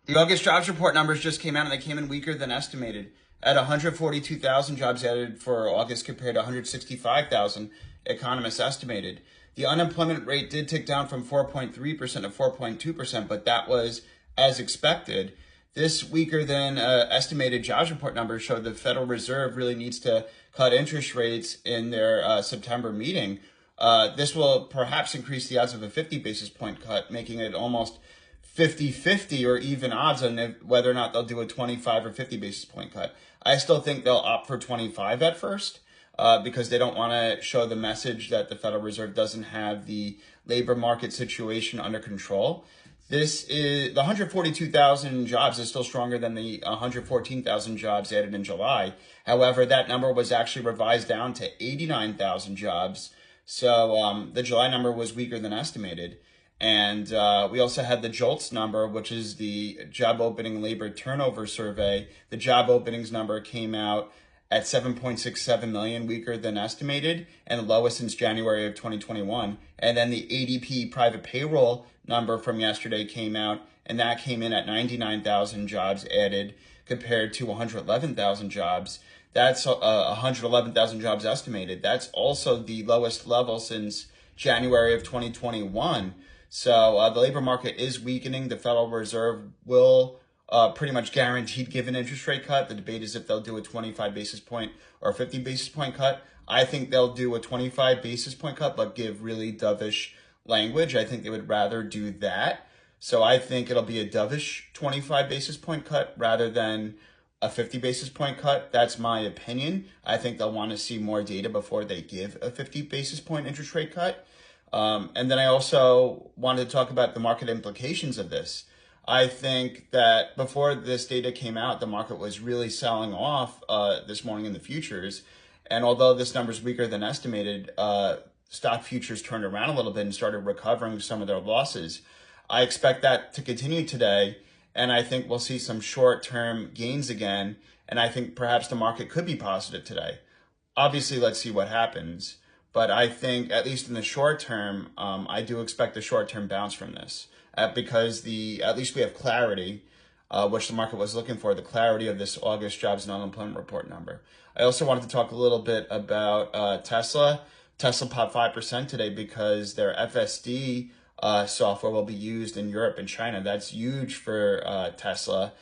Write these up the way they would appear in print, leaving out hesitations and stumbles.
The August jobs report numbers just came out and they came in weaker than estimated. At 142,000 jobs added for August compared to 165,000 economists estimated. The unemployment rate did tick down from 4.3% to 4.2%, but that was as expected. This weaker than estimated jobs report numbers showed the Federal Reserve really needs to cut interest rates in their September meeting. This will perhaps increase the odds of a 50 basis point cut, making it almost 50-50 or even odds on whether or not they'll do a 25 or 50 basis point cut. I still think they'll opt for 25 at first because they don't want to show the message that the Federal Reserve doesn't have the labor market situation under control. This is the 142,000 jobs is still stronger than the 114,000 jobs added in July. However, that number was actually revised down to 89,000 jobs. So the July number was weaker than estimated. And we also had the JOLTS number, which is the Job Opening Labor Turnover Survey. The job openings number came out at 7.67 million, weaker than estimated, and the lowest since January of 2021. And then the ADP private payroll number from yesterday came out, and that came in at 99,000 jobs added compared to 111,000 jobs. That's 111,000 jobs estimated. That's also the lowest level since January of 2021. So the labor market is weakening. The Federal Reserve will pretty much guaranteed give an interest rate cut. The debate is if they'll do a 25 basis point or 50 basis point cut. I think they'll do a 25 basis point cut, but give really dovish language. I think they would rather do that. So I think it'll be a dovish 25 basis point cut rather than a 50 basis point cut. That's my opinion. I think they'll want to see more data before they give a 50 basis point interest rate cut. And then I also wanted to talk about the market implications of this. I think that before this data came out, the market was really selling off this morning in the futures. And although this number is weaker than estimated, stock futures turned around a little bit and started recovering some of their losses. I expect that to continue today. And I think we'll see some short-term gains again. And I think perhaps the market could be positive today. Obviously, let's see what happens. But I think, at least in the short term, I do expect a short-term bounce from this because at least we have clarity, which the market was looking for, the clarity of this August jobs and unemployment report number. I also wanted to talk a little bit about Tesla. Tesla popped 5% today because their FSD software will be used in Europe and China. That's huge for Tesla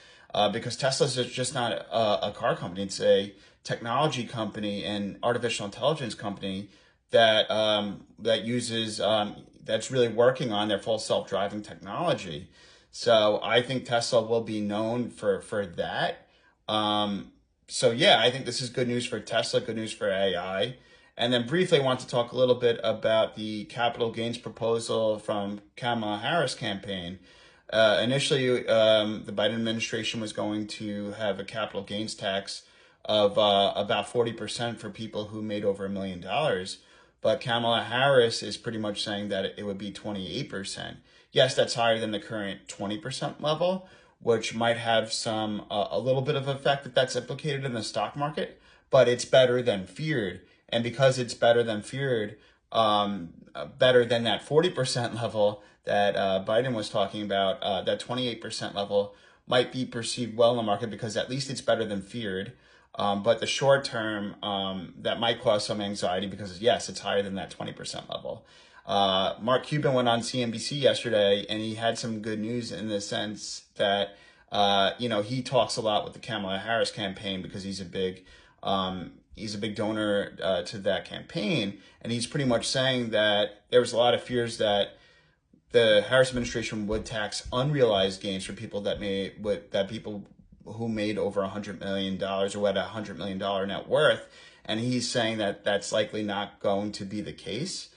because Tesla is just not a car company. It's a technology company and artificial intelligence company that uses that's really working on their full self-driving technology. So I think Tesla will be known for that. So yeah, I think this is good news for Tesla, good news for AI. And then briefly, I want to talk a little bit about the capital gains proposal from Kamala Harris campaign. Initially, the Biden administration was going to have a capital gains tax of about 40% for people who made over $1 million. But Kamala Harris is pretty much saying that it would be 28%. Yes, that's higher than the current 20% level, which might have a little bit of effect if that's implicated in the stock market, but it's better than feared. And because it's better than feared, better than that 40% level that Biden was talking about, that 28% level might be perceived well in the market because at least it's better than feared. But the short term, that might cause some anxiety because, yes, it's higher than that 20% level. Mark Cuban went on CNBC yesterday and he had some good news in the sense that, he talks a lot with the Kamala Harris campaign because he's a big donor to that campaign. And he's pretty much saying that there was a lot of fears that the Harris administration would tax unrealized gains for people people who made over $100 million or who had $100 million net worth. And he's saying that that's likely not going to be the case.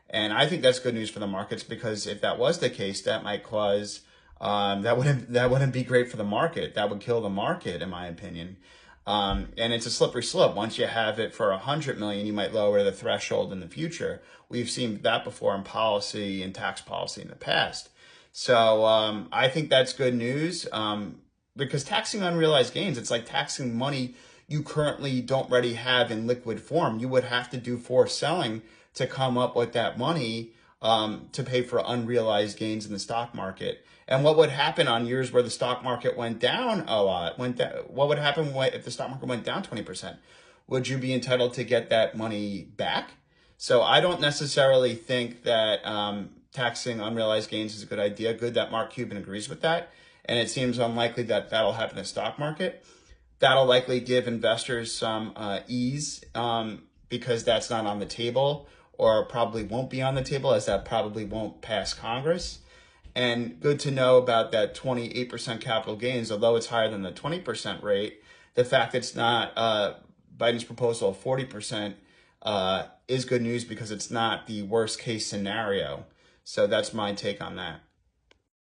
And I think that's good news for the markets because if that was the case, that might cause, that wouldn't be great for the market. That would kill the market, in my opinion. And it's a slippery slope. Once you have it for 100 million, you might lower the threshold in the future. We've seen that before in policy and tax policy in the past. So I think that's good news. Because taxing unrealized gains, it's like taxing money you currently don't already have in liquid form. You would have to do forced selling to come up with that money to pay for unrealized gains in the stock market. And what would happen on years where the stock market went down a lot? What would happen if the stock market went down 20%? Would you be entitled to get that money back? So I don't necessarily think that taxing unrealized gains is a good idea. Good that Mark Cuban agrees with that. And it seems unlikely that that'll happen in the stock market. That'll likely give investors some ease because that's not on the table, or probably won't be on the table, as that probably won't pass Congress. And good to know about that 28% capital gains, although it's higher than the 20% rate. The fact that it's not Biden's proposal of 40% is good news because it's not the worst case scenario. So that's my take on that.